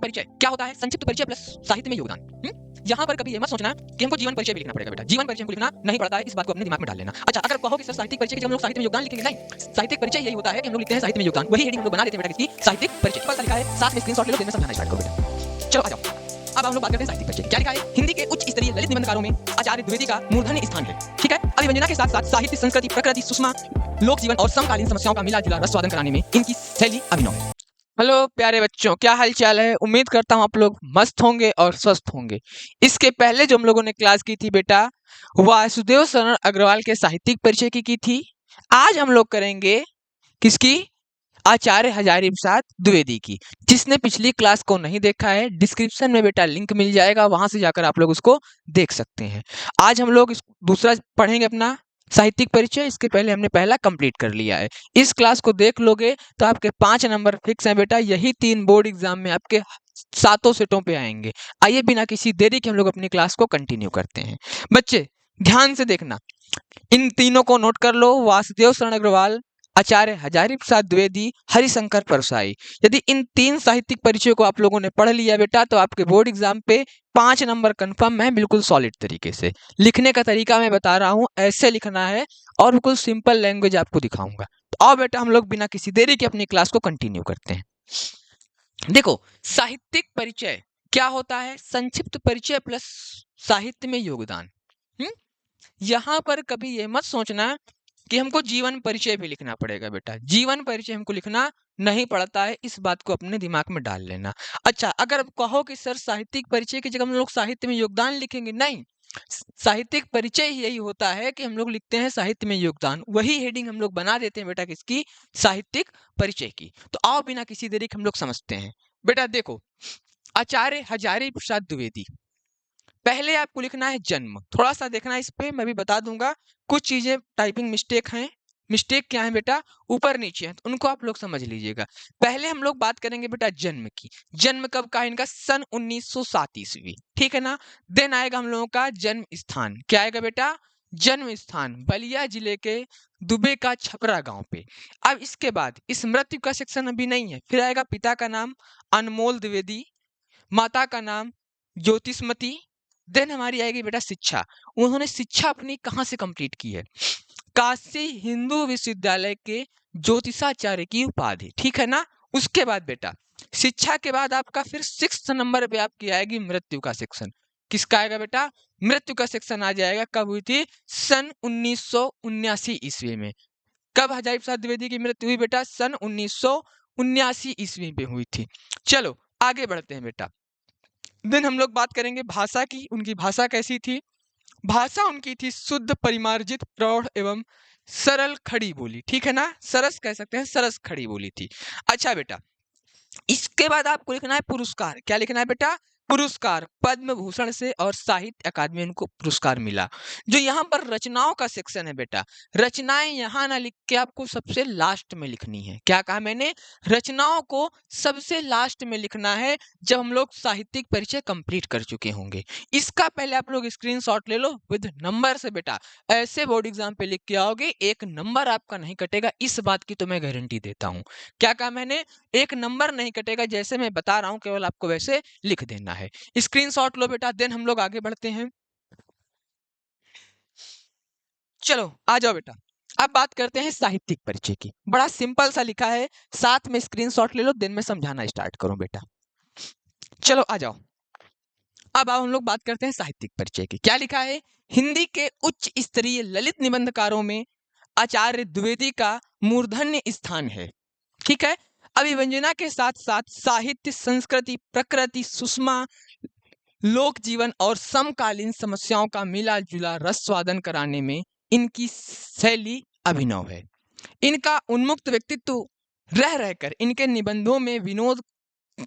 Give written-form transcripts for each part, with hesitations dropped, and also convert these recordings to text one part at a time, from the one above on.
परिचय क्या होता है? संक्षिप्त परिचय प्लस साहित्य में योगदान। यहाँ पर कभी ये मत सोचना कि हमको जीवन परिचय भी लिखना पड़ेगा बेटा। जीवन परिचय हमको लिखना नहीं पड़ता है, इस बात को अपने दिमाग में डाल लेना। अच्छा, अगर कहो कि सर साहित्यिक परिचय के जब हम लोग साहित्य में योगदान लिखेंगे, नहीं, साहित्यिक परिचय यही होता है कि हम लोग लिखते हैं साहित्य में योगदान। वही हेडिंग हम लोग बना देते हैं बेटा, किसकी? साहित्यिक परिचय। ऊपर लिखा है, साथ में स्क्रीनशॉट ले लो, दिन में समझाना स्टार्ट करो बेटा। चलो आ जाओ, अब हम लोग बात करते हैं साहित्यिक परिचय। क्या लिखा है? हिंदी के उच्च स्तरीय ललित निबंधकारों में आचार्य द्विवेदी का मूर्धन्य स्थान है। ठीक है, अभिव्यंजना के साथ साथ साहित्य, संस्कृति, प्रकृति, सुषमा, लोक जीवन और समकालीन समस्याओं का मिला जुला रसवादन कराने में इनकी शैली अभिनव है। हेलो प्यारे बच्चों, क्या हाल चाल है? उम्मीद करता हूँ आप लोग मस्त होंगे और स्वस्थ होंगे। इसके पहले जो हम लोगों ने क्लास की थी बेटा, वासुदेव शरण अग्रवाल के साहित्यिक परिचय की थी। आज हम लोग करेंगे किसकी? आचार्य हजारी प्रसाद द्विवेदी की। जिसने पिछली क्लास को नहीं देखा है, डिस्क्रिप्शन में बेटा लिंक मिल जाएगा, वहां से जाकर आप लोग उसको देख सकते हैं। आज हम लोग दूसरा पढ़ेंगे अपना साहित्यिक परिचय। इसके पहले हमने पहला कंप्लीट कर लिया है। इस क्लास को देख लोगे तो आपके 5 नंबर फिक्स हैं बेटा। यही 3 बोर्ड एग्जाम में आपके 7 सेटों पे आएंगे। आइए बिना किसी देरी के हम लोग अपनी क्लास को कंटिन्यू करते हैं। बच्चे ध्यान से देखना, इन तीनों को नोट कर लो। वासुदेव शरण अग्रवाल, आचार्य हजारी प्रसाद द्विवेदी, हरिशंकर परसाई। यदि इन 3 साहित्यिक परिचयों को आप लोगों ने पढ़ लिया बेटा, तो आपके बोर्ड एग्जाम पे 5 नंबर कंफर्म है, बिल्कुल सॉलिड तरीके से। लिखने का तरीका मैं बता रहा हूँ, ऐसे लिखना है और बिल्कुल सिंपल लैंग्वेज आपको दिखाऊंगा। तो आओ बेटा हम लोग बिना किसी देरी के अपनी क्लास को कंटिन्यू करते हैं। देखो, साहित्यिक परिचय क्या होता है? संक्षिप्त परिचय प्लस साहित्य में योगदान। यहां पर कभी ये मत सोचना कि हमको जीवन परिचय भी लिखना पड़ेगा बेटा। जीवन परिचय हमको लिखना नहीं पड़ता है, इस बात को अपने दिमाग में डाल लेना। अच्छा, अगर कहो कि सर साहित्यिक परिचय की जगह हम लोग साहित्य में योगदान लिखेंगे, नहीं, साहित्यिक परिचय ही यही होता है कि हम लोग लिखते हैं साहित्य में योगदान। वही हेडिंग हम लोग बना देते हैं बेटा, किसकी? साहित्यिक परिचय की। तो आओ बिना किसी देरी के हम लोग समझते हैं। बेटा देखो, आचार्य हजारी प्रसाद द्विवेदी, पहले आपको लिखना है जन्म। थोड़ा सा देखना इस पे, मैं भी बता दूंगा। कुछ चीजें टाइपिंग मिस्टेक हैं। मिस्टेक क्या है बेटा? ऊपर नीचे है, तो उनको आप लोग समझ लीजिएगा। पहले हम लोग बात करेंगे बेटा जन्म की। जन्म कब का है इनका? सन 1907 ईस्वी। ठीक है ना? देन आएगा हम लोगों का जन्म स्थान। क्या आएगा बेटा? जन्म स्थान बलिया जिले के दुबे का छपरा गांव पे। अब इसके बाद इस मृत्यु का सेक्शन अभी नहीं है। फिर आएगा पिता का नाम अनमोल द्विवेदी, माता का नाम ज्योतिषमती। देन हमारी आएगी बेटा शिक्षा। उन्होंने शिक्षा अपनी कहाँ से कंप्लीट की है? काशी हिंदू विश्वविद्यालय के ज्योतिषाचार्य की उपाधि। ठीक है ना? उसके बाद बेटा शिक्षा के बाद आपका फिर 6 नंबर पे आपकी आएगी मृत्यु का सेक्शन। किसका आएगा बेटा? मृत्यु का सेक्शन आ जाएगा। कब हुई थी? सन 1979 ईस्वी में। कब हजारी प्रसाद द्विवेदी की मृत्यु हुई बेटा? सन 1979 ईस्वी में हुई थी। चलो आगे बढ़ते हैं बेटा। दिन हम लोग बात करेंगे भाषा की। उनकी भाषा कैसी थी? भाषा उनकी थी शुद्ध, परिमार्जित, प्रौढ़ एवं सरल खड़ी बोली। ठीक है ना? सरस कह सकते हैं, सरस खड़ी बोली थी। अच्छा बेटा, इसके बाद आपको लिखना है पुरस्कार। क्या लिखना है बेटा? पुरस्कार। पद्म भूषण से और साहित्य अकादमी उनको पुरस्कार मिला। जो यहाँ पर रचनाओं का सेक्शन है बेटा, रचनाएं यहाँ ना लिख के आपको सबसे लास्ट में लिखनी है। क्या कहा मैंने? रचनाओं को सबसे लास्ट में लिखना है, जब हम लोग साहित्यिक परिचय कंप्लीट कर चुके होंगे। इसका पहले आप लोग स्क्रीनशॉट ले लो विद नंबर से बेटा। ऐसे बोर्ड एग्जाम पे लिख के आओगे, 1 नंबर आपका नहीं कटेगा, इस बात की तो मैं गारंटी देता हूँ। क्या कहा मैंने? 1 नंबर नहीं कटेगा, जैसे मैं बता रहा हूं, केवल आपको वैसे लिख देना है। स्क्रीनशॉट लो बेटा। देन हम लोग आगे बढ़ते हैं। चलो आ जाओ बेटा, अब बात करते हैं साहित्यिक परिचय की। बड़ा सिंपल सा लिखा है, साथ में स्क्रीनशॉट ले लो, दिन में समझाना स्टार्ट करो बेटा। चलो आ जाओ, अब हम लोग बात करते हैं साहित्यिक परिचय की। क्या लिखा है? हिंदी के उच्च स्तरीय ललित निबंधकारों में आचार्य द्विवेदी का मूर्धन्य स्थान है। ठीक है? अभिव्यंजना के साथ साथ साहित्य, संस्कृति, प्रकृति, सुषमा, लोक जीवन और समकालीन समस्याओं का मिला जुला रसवादन कराने में इनकी शैली अभिनव है। इनका उन्मुक्त व्यक्तित्व रह रहकर इनके निबंधों में विनोद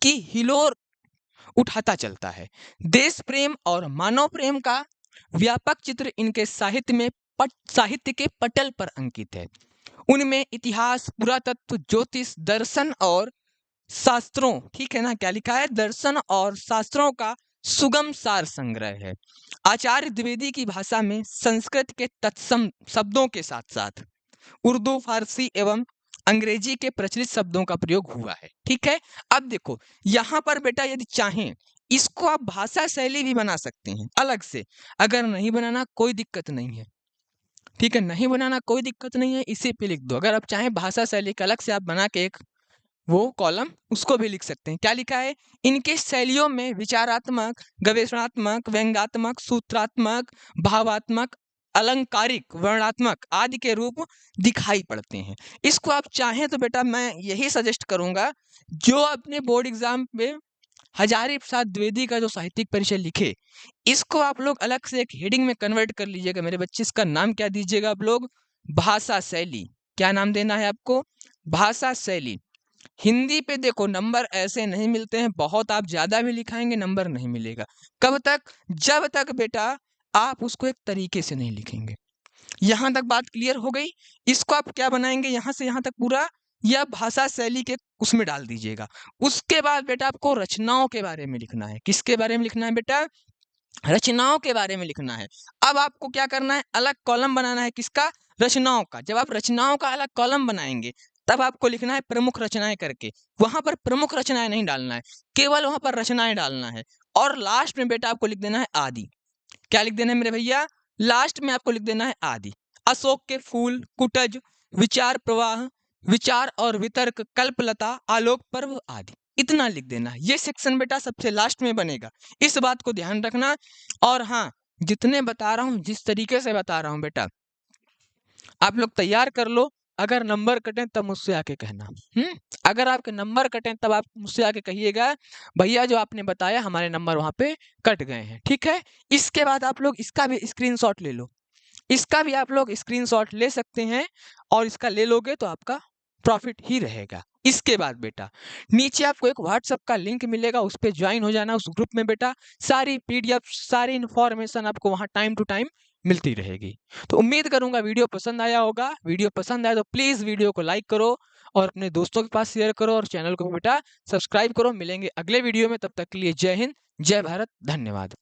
की हिलोर उठाता चलता है। देश प्रेम और मानव प्रेम का व्यापक चित्र इनके साहित्य के पटल पर अंकित है। उनमें इतिहास, पुरातत्व, ज्योतिष, दर्शन और शास्त्रों, ठीक है ना? क्या लिखा है? दर्शन और शास्त्रों का सुगम सार संग्रह है। आचार्य द्विवेदी की भाषा में संस्कृत के तत्सम शब्दों के साथ साथ उर्दू, फारसी एवं अंग्रेजी के प्रचलित शब्दों का प्रयोग हुआ है। ठीक है, अब देखो यहाँ पर बेटा यदि चाहें इसको आप भाषा शैली भी बना सकते हैं अलग से, अगर नहीं बनाना कोई दिक्कत नहीं है। ठीक है, नहीं बनाना कोई दिक्कत नहीं है, इसी पे लिख दो। अगर आप चाहें भाषा शैली का अलग से आप बना के एक वो कॉलम उसको भी लिख सकते हैं। क्या लिखा है? इनके शैलियों में विचारात्मक, गवेषणात्मक, व्यंग्यात्मक, सूत्रात्मक, भावात्मक, अलंकारिक, वर्णात्मक आदि के रूप दिखाई पड़ते हैं। इसको आप चाहें तो बेटा मैं यही सजेस्ट करूंगा, जो अपने बोर्ड एग्जाम पे हजारी प्रसाद द्विवेदी का जो साहित्यिक परिचय लिखे, इसको आप लोग अलग से एक हेडिंग में कन्वर्ट कर लीजिएगा मेरे बच्चे। इसका नाम क्या दीजिएगा आप लोग? भाषा शैली। क्या नाम देना है आपको? भाषा शैली। हिंदी पे देखो नंबर ऐसे नहीं मिलते हैं, बहुत आप ज्यादा भी लिखाएंगे नंबर नहीं मिलेगा। कब तक? जब तक बेटा आप उसको एक तरीके से नहीं लिखेंगे। यहां तक बात क्लियर हो गई? इसको आप क्या बनाएंगे, यहां से यहां तक पूरा यह भाषा शैली के उसमें डाल दीजिएगा। उसके बाद बेटा आपको रचनाओं के बारे में लिखना है। किसके बारे में लिखना है बेटा? रचनाओं के बारे में लिखना है। अब आपको क्या करना है? अलग कॉलम बनाना है। किसका? रचनाओं का। जब आप रचनाओं का अलग कॉलम बनाएंगे तब आपको लिखना है प्रमुख रचनाएं करके। वहां पर प्रमुख रचनाएं नहीं डालना है, केवल वहां पर रचनाएं डालना है। और लास्ट में बेटा आपको लिख देना है आदि। क्या लिख देना है मेरे भैया? लास्ट में आपको लिख देना है आदि। अशोक के फूल, कुटज, विचार प्रवाह, विचार और वितर्क, कल्पलता, आलोक पर्व आदि। इतना लिख देना है। ये सेक्शन बेटा सबसे लास्ट में बनेगा, इस बात को ध्यान रखना। और हाँ, जितने बता रहा हूँ, जिस तरीके से बता रहा हूँ बेटा, आप लोग तैयार कर लो। अगर नंबर कटें तब मुझसे आके कहना। अगर आपके नंबर कटें तब आप मुझसे आके कहिएगा भैया जो आपने बताया हमारे नंबर वहां पे कट गए हैं। ठीक है, इसके बाद आप लोग इसका भी स्क्रीनशॉट ले लो। इसका भी आप लोग स्क्रीनशॉट ले सकते हैं, और इसका ले लोगे तो आपका प्रॉफिट ही रहेगा। इसके बाद बेटा नीचे आपको एक व्हाट्सएप का लिंक मिलेगा, उस पर ज्वाइन हो जाना। उस ग्रुप में बेटा सारी पीडीएफ, सारी इंफॉर्मेशन आपको वहां टाइम टू टाइम मिलती रहेगी। तो उम्मीद करूंगा वीडियो पसंद आया होगा। वीडियो पसंद आया तो प्लीज वीडियो को लाइक करो और अपने दोस्तों के पास शेयर करो, और चैनल को बेटा सब्सक्राइब करो। मिलेंगे अगले वीडियो में, तब तक के लिए जय हिंद, जय भारत, धन्यवाद।